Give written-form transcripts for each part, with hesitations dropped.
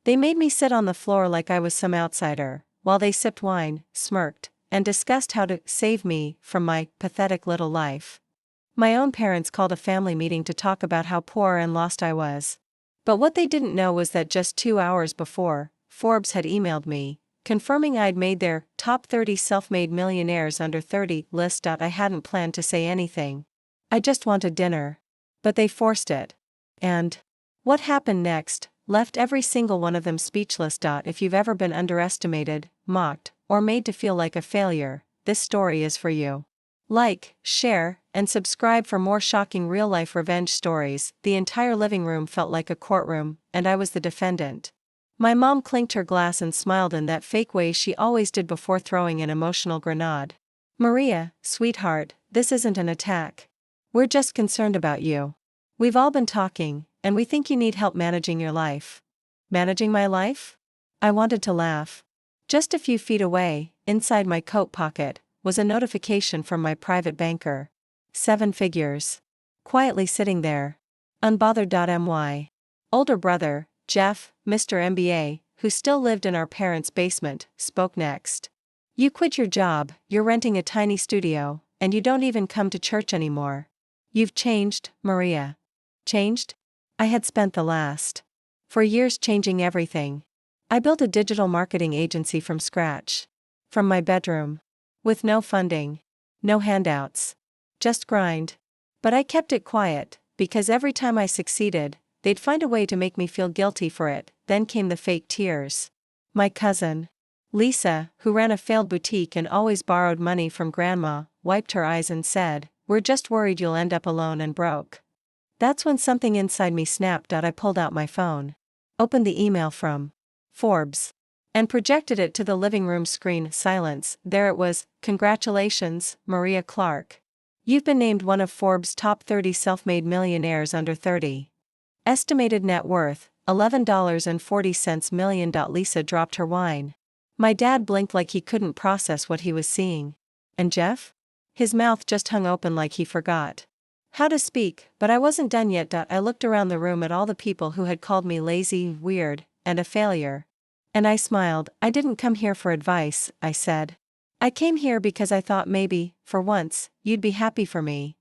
They made me sit on the floor like I was some outsider, while they sipped wine, smirked, and discussed how to save me from my pathetic little life. My own parents called a family meeting to talk about how poor and lost I was. But what they didn't know was that just 2 hours before, Forbes had emailed me, confirming I'd made their top 30 self-made millionaires under 30 list. I hadn't planned to say anything. I just wanted dinner. But they forced it. And what happened next left every single one of them speechless. If you've ever been underestimated, mocked, or made to feel like a failure, this story is for you. Like, share, and subscribe for more shocking real-life revenge stories. The entire living room felt like a courtroom, and I was the defendant. My mom clinked her glass and smiled in that fake way she always did before throwing an emotional grenade. "Maria, sweetheart, this isn't an attack. We're just concerned about you. We've all been talking, and we think you need help managing your life." Managing my life? I wanted to laugh. Just a few feet away, inside my coat pocket, was a notification from my private banker. 7 figures. Quietly sitting there. Unbothered.my. Older brother, Jeff, Mr. MBA, who still lived in our parents' basement, spoke next. "You quit your job, you're renting a tiny studio, and you don't even come to church anymore. You've changed, Maria." Changed? I had spent the last 4 years changing everything. I built a digital marketing agency from scratch. From my bedroom. With no funding. No handouts. Just grind. But I kept it quiet, because every time I succeeded, they'd find a way to make me feel guilty for it. Then came the fake tears. My cousin, Lisa, who ran a failed boutique and always borrowed money from grandma, wiped her eyes and said, "We're just worried you'll end up alone and broke." That's when something inside me snapped. I pulled out my phone. Opened the email from Forbes. And projected it to the living room screen. Silence. There it was. "Congratulations, Maria Clark. You've been named one of Forbes' top 30 self-made millionaires under 30. Estimated net worth, $11.40 million." Lisa dropped her wine. My dad blinked like he couldn't process what he was seeing. And Jeff? His mouth just hung open like he forgot how to speak, but I wasn't done yet. I looked around the room at all the people who had called me lazy, weird, and a failure. And I smiled. "I didn't come here for advice," I said. "I came here because I thought maybe, for once, you'd be happy for me."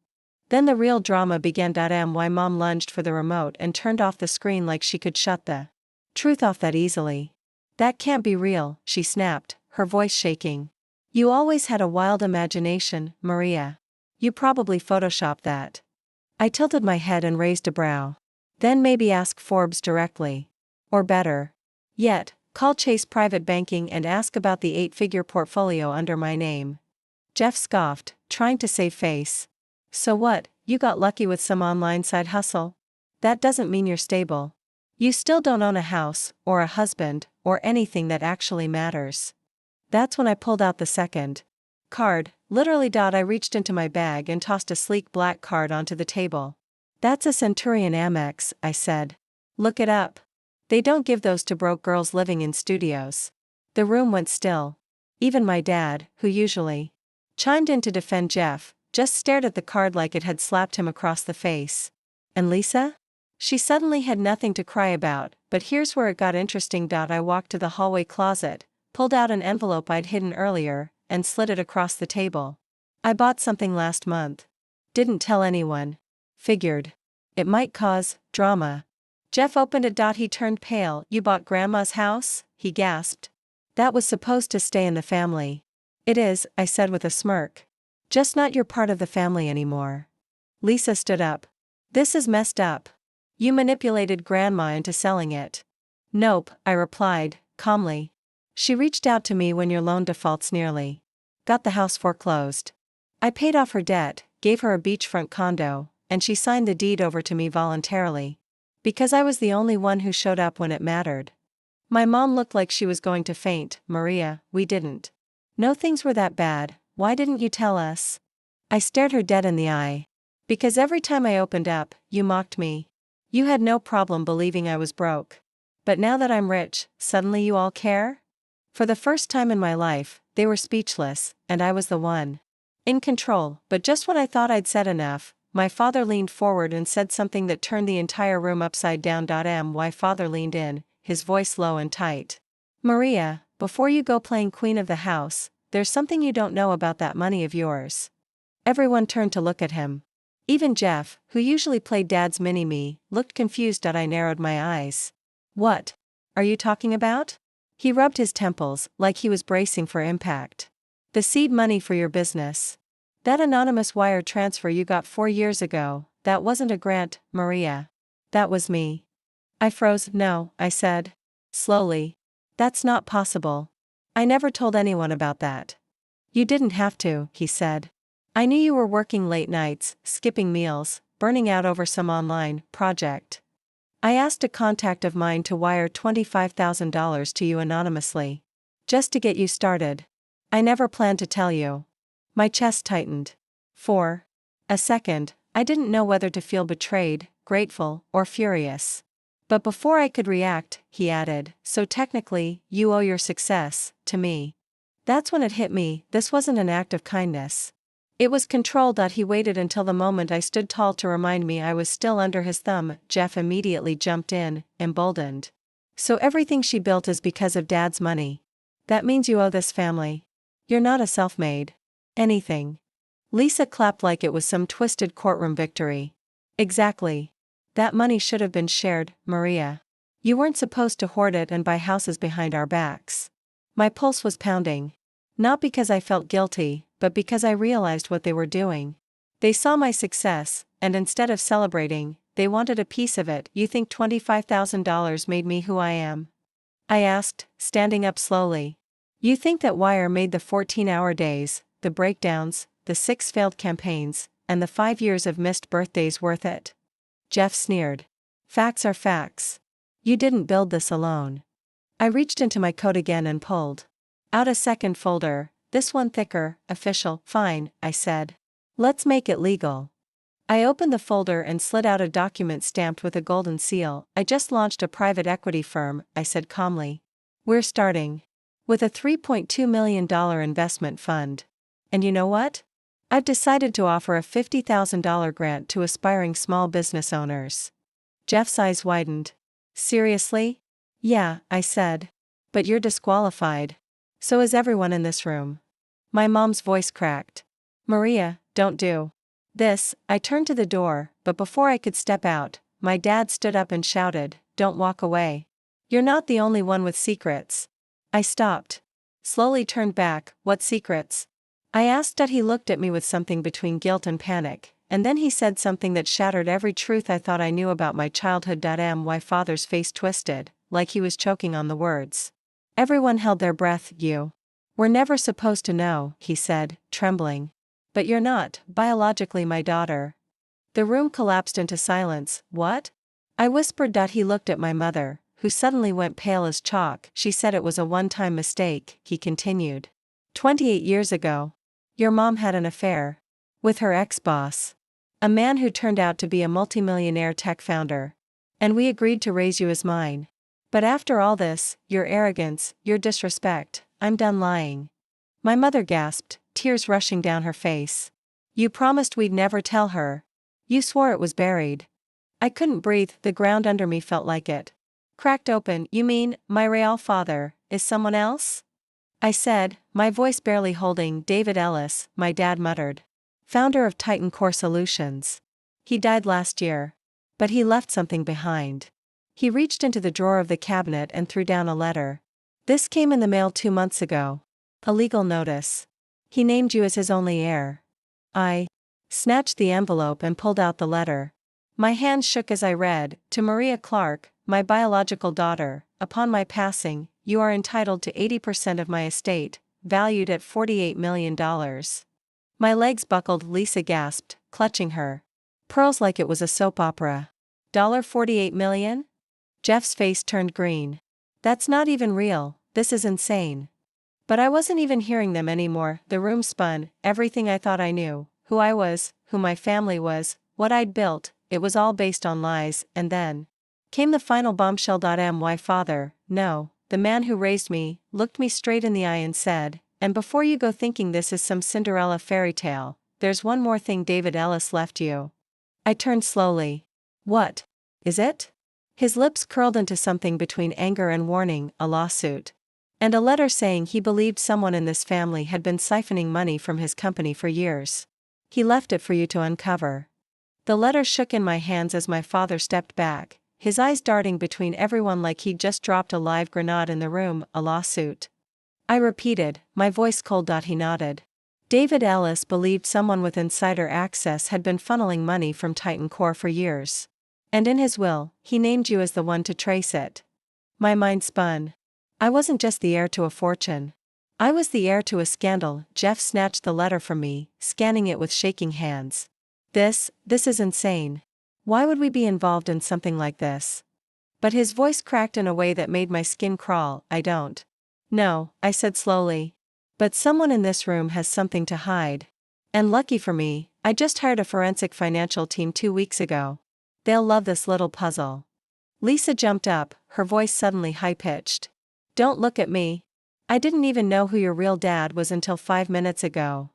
Then the real drama began. My mom lunged for the remote and turned off the screen like she could shut the truth off that easily. "That can't be real," she snapped, her voice shaking. "You always had a wild imagination, Maria. You probably photoshopped that." I tilted my head and raised a brow. "Then maybe ask Forbes directly. Or better yet, call Chase Private Banking and ask about the 8-figure portfolio under my name." Jeff scoffed, trying to save face. "So what, you got lucky with some online side hustle? That doesn't mean you're stable. You still don't own a house, or a husband, or anything that actually matters." That's when I pulled out the second card. Literally. I reached into my bag and tossed a sleek black card onto the table. "That's a Centurion Amex," I said. "Look it up. They don't give those to broke girls living in studios." The room went still. Even my dad, who usually chimed in to defend Jeff, just stared at the card like it had slapped him across the face. And Lisa? She suddenly had nothing to cry about. But here's where it got interesting. I walked to the hallway closet, pulled out an envelope I'd hidden earlier, and slid it across the table. "I bought something last month. Didn't tell anyone. Figured it might cause drama." Jeff opened it. He turned pale. "You bought Grandma's house?" he gasped. "That was supposed to stay in the family." "It is," I said with a smirk. "Just not your part of the family anymore." Lisa stood up. "This is messed up. You manipulated Grandma into selling it." "Nope," I replied, calmly. "She reached out to me when your loan defaults nearly got the house foreclosed. I paid off her debt, gave her a beachfront condo, and she signed the deed over to me voluntarily. Because I was the only one who showed up when it mattered." My mom looked like she was going to faint. "Maria, we didn't know things were that bad. Why didn't you tell us?" I stared her dead in the eye. "Because every time I opened up, you mocked me. You had no problem believing I was broke. But now that I'm rich, suddenly you all care?" For the first time in my life, they were speechless, and I was the one in control. But just when I thought I'd said enough, my father leaned forward and said something that turned the entire room upside down. My father leaned in, his voice low and tight. Maria, before you go playing queen of the house, there's something you don't know about that money of yours. Everyone turned to look at him. Even Jeff, who usually played Dad's mini-me, looked confused. I narrowed my eyes. What are you talking about? He rubbed his temples, like he was bracing for impact. The seed money for your business. That anonymous wire transfer you got 4 years ago, that wasn't a grant, Maria. That was me. I froze. No, I said. Slowly. That's not possible. I never told anyone about that. You didn't have to, he said. I knew you were working late nights, skipping meals, burning out over some online project. I asked a contact of mine to wire $25,000 to you anonymously. Just to get you started. I never planned to tell you. My chest tightened. For a second, I didn't know whether to feel betrayed, grateful, or furious. But before I could react, he added, so technically, you owe your success to me. That's when it hit me, this wasn't an act of kindness. It was control. He waited until the moment I stood tall to remind me I was still under his thumb. Jeff immediately jumped in, emboldened. So everything she built is because of Dad's money. That means you owe this family. You're not a self-made anything. Lisa clapped like it was some twisted courtroom victory. Exactly. That money should have been shared, Maria. You weren't supposed to hoard it and buy houses behind our backs. My pulse was pounding. Not because I felt guilty, but because I realized what they were doing. They saw my success, and instead of celebrating, they wanted a piece of it. You think $25,000 made me who I am? I asked, standing up slowly. You think that wire made the 14-hour days, the breakdowns, the 6 failed campaigns, and the 5 years of missed birthdays worth it? Jeff sneered. Facts are facts. You didn't build this alone. I reached into my coat again and pulled out a second folder, this one thicker, official. Fine, I said. Let's make it legal. I opened the folder and slid out a document stamped with a golden seal. I just launched a private equity firm, I said calmly. We're starting with a $3.2 million investment fund. And you know what? I've decided to offer a $50,000 grant to aspiring small business owners. Jeff's eyes widened. Seriously? Yeah, I said. But you're disqualified. So is everyone in this room. My mom's voice cracked. Maria, don't do this. I turned to the door, but before I could step out, my dad stood up and shouted, don't walk away. You're not the only one with secrets. I stopped. Slowly turned back. What secrets? I asked. He looked at me with something between guilt and panic, and then he said something that shattered every truth I thought I knew about my childhood. My father's face twisted, like he was choking on the words. Everyone held their breath. You were never supposed to know, he said, trembling. But you're not, biologically my daughter. The room collapsed into silence. What? I whispered. He looked at my mother, who suddenly went pale as chalk. She said it was a one-time mistake, he continued. 28 years ago. Your mom had an affair with her ex-boss. A man who turned out to be a multimillionaire tech founder. And we agreed to raise you as mine. But after all this, your arrogance, your disrespect, I'm done lying. My mother gasped, tears rushing down her face. You promised we'd never tell her. You swore it was buried. I couldn't breathe. The ground under me felt like it cracked open. You mean, my real father is someone else? I said, my voice barely holding. David Ellis, my dad muttered. Founder of Titan Core Solutions. He died last year. But he left something behind. He reached into the drawer of the cabinet and threw down a letter. This came in the mail 2 months ago. A legal notice. He named you as his only heir. I snatched the envelope and pulled out the letter. My hands shook as I read, to Maria Clark, my biological daughter, upon my passing, you are entitled to 80% of my estate, valued at $48 million. My legs buckled. Lisa gasped, clutching her pearls like it was a soap opera. $48 million? Jeff's face turned green. That's not even real, this is insane. But I wasn't even hearing them anymore. The room spun. Everything I thought I knew, who I was, who my family was, what I'd built, it was all based on lies. And then came the final bombshell. My father, no, the man who raised me, looked me straight in the eye and said, and before you go thinking this is some Cinderella fairy tale, there's one more thing David Ellis left you. I turned slowly. What is it? His lips curled into something between anger and warning, a lawsuit. And a letter saying he believed someone in this family had been siphoning money from his company for years. He left it for you to uncover. The letter shook in my hands as my father stepped back, his eyes darting between everyone like he'd just dropped a live grenade in the room. A lawsuit? I repeated, my voice cold. He nodded. David Ellis believed someone with insider access had been funneling money from Titan Core for years. And in his will, he named you as the one to trace it. My mind spun. I wasn't just the heir to a fortune. I was the heir to a scandal. Jeff snatched the letter from me, scanning it with shaking hands. This is insane. Why would we be involved in something like this? But his voice cracked in a way that made my skin crawl. I don't know, I said slowly. But someone in this room has something to hide. And lucky for me, I just hired a forensic financial team 2 weeks ago. They'll love this little puzzle. Lisa jumped up, her voice suddenly high-pitched. Don't look at me. I didn't even know who your real dad was until 5 minutes ago.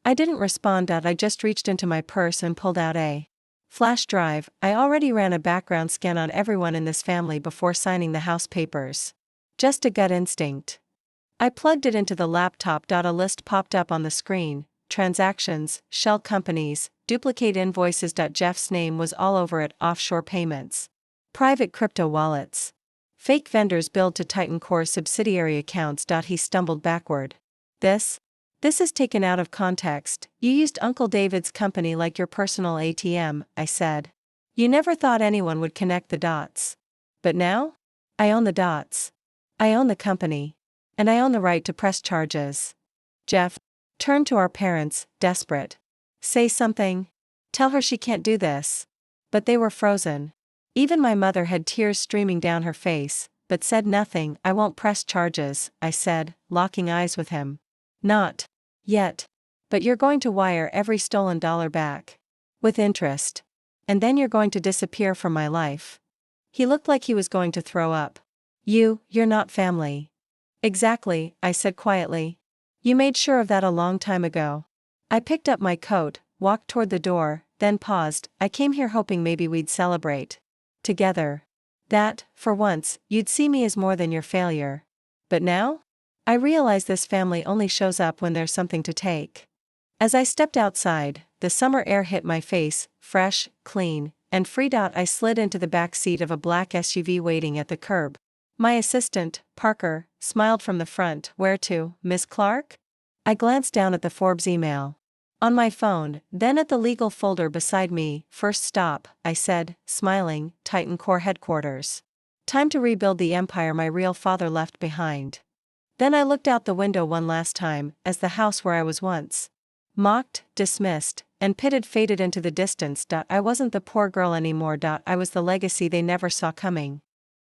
I didn't respond. I just reached into my purse and pulled out a flash drive. I already ran a background scan on everyone in this family before signing the house papers. Just a gut instinct. I plugged it into the laptop. A list popped up on the screen. Transactions, shell companies, duplicate invoices. Jeff's name was all over it. Offshore payments. Private crypto wallets. Fake vendors billed to Titan Core subsidiary accounts. He stumbled backward. This is taken out of context. You used Uncle David's company like your personal ATM, I said. You never thought anyone would connect the dots. But now? I own the dots. I own the company. And I own the right to press charges. Jeff turned to our parents, desperate. Say something. Tell her she can't do this. But they were frozen. Even my mother had tears streaming down her face, but said nothing. I won't press charges, I said, locking eyes with him. Not yet. But you're going to wire every stolen dollar back. With interest. And then you're going to disappear from my life. He looked like he was going to throw up. You're not family. Exactly, I said quietly. You made sure of that a long time ago. I picked up my coat, walked toward the door, then paused. I came here hoping maybe we'd celebrate. Together. That, for once, you'd see me as more than your failure. But now? I realize this family only shows up when there's something to take. As I stepped outside, the summer air hit my face, fresh, clean, and freed out. I slid into the back seat of a black SUV waiting at the curb. My assistant, Parker, smiled from the front. Where to, Miss Clark? I glanced down at the Forbes email. On my phone, then at the legal folder beside me. First stop, I said, smiling, Titan Core headquarters. Time to rebuild the empire my real father left behind. Then I looked out the window one last time, as the house where I was once mocked, dismissed, and pitted faded into the distance. I wasn't the poor girl anymore. I was the legacy they never saw coming.